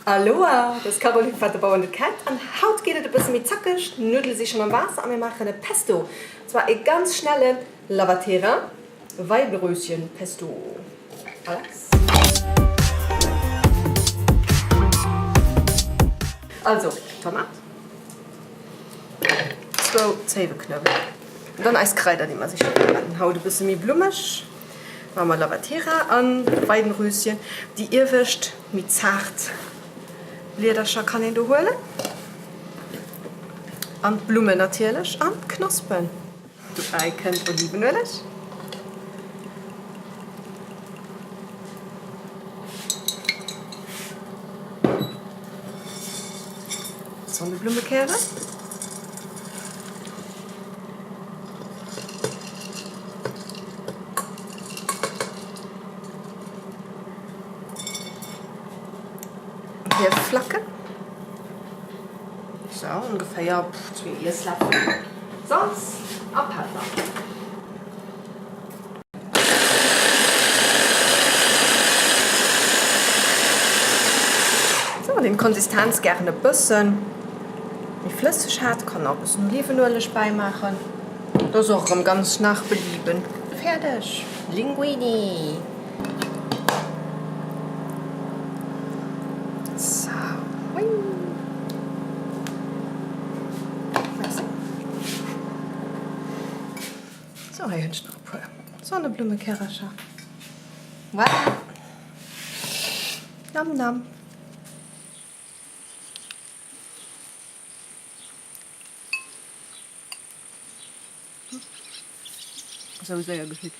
Aloha, das ist Caroline von der Bauern Cat. Und heute geht es ein bisschen mit zackig, Nudeln sich schon am Wasser und wir machen ein Pesto. Und zwar ein ganz schnelles Lavatera, Weibröschen Pesto. Alles. Also, Tomat, 2 Zwiebelknöpfe. Und dann Eiskräuter, die man sich dann haut ein bisschen mit Blumisch. Machen wir Lavatera an, Weidenröschen, die ihr wischt mit zart Lederscher kann ich holen. Und Blumen natürlich und Knospen. Du kennst Olivenöl. Sonnenblumenkerne. Hier Flagge. So, ungefähr ja, 2 Esslöffel. Sonst abhalten. So, den Konsistenz gerne ein bisschen. Wie flüssig hat, kann auch ein bisschen Olivenöl beimachen. Das ist auch ganz nach Belieben. Fertig. Linguini. So. Hui. Merci. So, hier ist noch ein paar Sonnenblumenkerascher. Voilà. Nam nam. So sehr geschickt.